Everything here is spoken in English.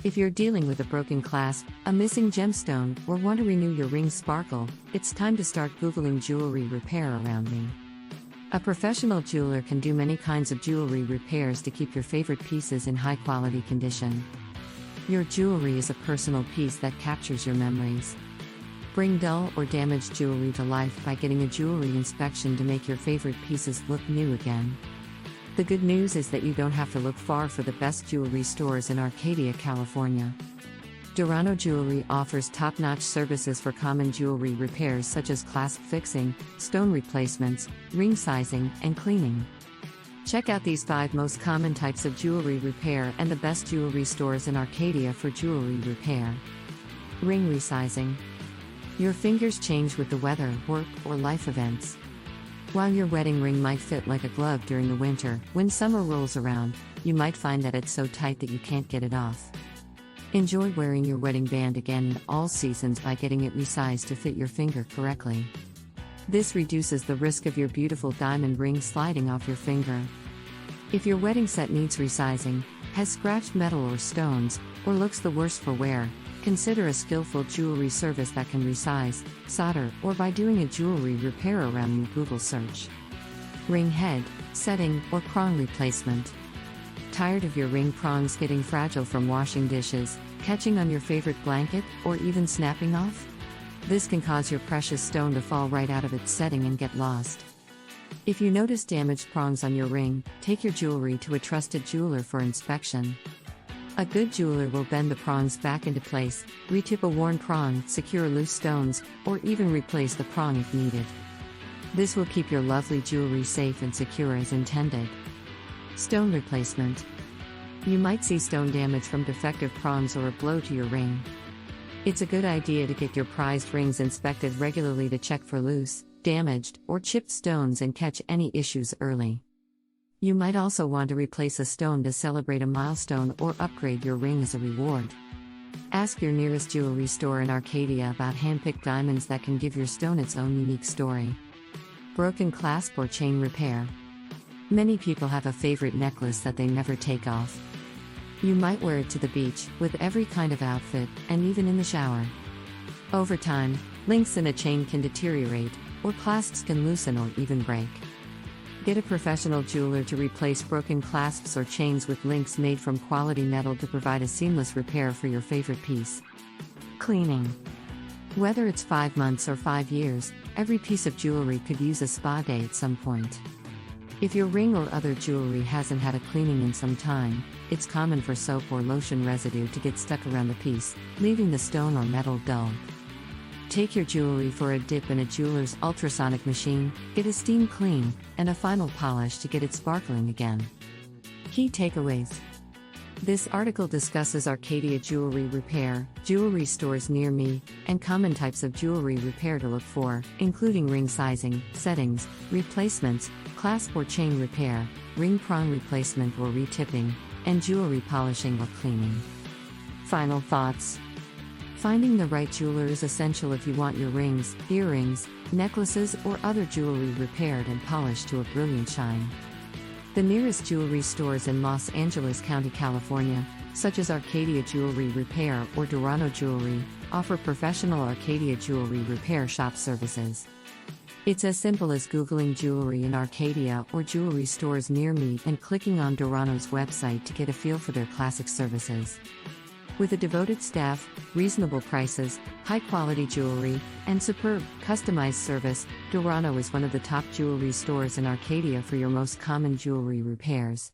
If you're dealing with a broken clasp, a missing gemstone, or want to renew your ring's sparkle, it's time to start Googling jewelry repair around me. A professional jeweler can do many kinds of jewelry repairs to keep your favorite pieces in high quality condition. Your jewelry is a personal piece that captures your memories. Bring dull or damaged jewelry to life by getting a jewelry inspection to make your favorite pieces look new again. The good news is that you don't have to look far for the best jewelry stores in Arcadia, California. Dorano Jewelry offers top-notch services for common jewelry repairs such as clasp fixing, stone replacements, ring sizing, and cleaning. Check out these 5 most common types of jewelry repair and the best jewelry stores in Arcadia for jewelry repair. Ring resizing. Your fingers change with the weather, work, or life events. While your wedding ring might fit like a glove during the winter, when summer rolls around, you might find that it's so tight that you can't get it off. Enjoy wearing your wedding band again in all seasons by getting it resized to fit your finger correctly. This reduces the risk of your beautiful diamond ring sliding off your finger. If your wedding set needs resizing, has scratched metal or stones, or looks the worse for wear, consider a skillful jewelry service that can resize, solder, or by doing a jewelry repair around your Google search. Ring head, setting, or prong replacement. Tired of your ring prongs getting fragile from washing dishes, catching on your favorite blanket, or even snapping off? This can cause your precious stone to fall right out of its setting and get lost. If you notice damaged prongs on your ring, take your jewelry to a trusted jeweler for inspection. A good jeweler will bend the prongs back into place, retip a worn prong, secure loose stones, or even replace the prong if needed. This will keep your lovely jewelry safe and secure as intended. Stone replacement. You might see stone damage from defective prongs or a blow to your ring. It's a good idea to get your prized rings inspected regularly to check for loose, damaged, or chipped stones and catch any issues early. You might also want to replace a stone to celebrate a milestone or upgrade your ring as a reward. Ask your nearest jewelry store in Arcadia about hand-picked diamonds that can give your stone its own unique story. Broken clasp or chain repair. Many people have a favorite necklace that they never take off. You might wear it to the beach, with every kind of outfit, and even in the shower. Over time, links in a chain can deteriorate, or clasps can loosen or even break. Get a professional jeweler to replace broken clasps or chains with links made from quality metal to provide a seamless repair for your favorite piece. Cleaning. Whether it's 5 months or 5 years, every piece of jewelry could use a spa day at some point. If your ring or other jewelry hasn't had a cleaning in some time, it's common for soap or lotion residue to get stuck around the piece, leaving the stone or metal dull. Take your jewelry for a dip in a jeweler's ultrasonic machine, get a steam clean, and a final polish to get it sparkling again. Key takeaways. This article discusses Arcadia jewelry repair, jewelry stores near me, and common types of jewelry repair to look for, including ring sizing, settings, replacements, clasp or chain repair, ring prong replacement or retipping, and jewelry polishing or cleaning. Final thoughts. Finding the right jeweler is essential if you want your rings, earrings, necklaces, or other jewelry repaired and polished to a brilliant shine. The nearest jewelry stores in Los Angeles County, California, such as Arcadia Jewelry Repair or Dorano Jewelry, offer professional Arcadia Jewelry Repair shop services. It's as simple as Googling jewelry in Arcadia or jewelry stores near me and clicking on Dorano's website to get a feel for their classic services. With a devoted staff, reasonable prices, high-quality jewelry, and superb, customized service, Dorano is one of the top jewelry stores in Arcadia for your most common jewelry repairs.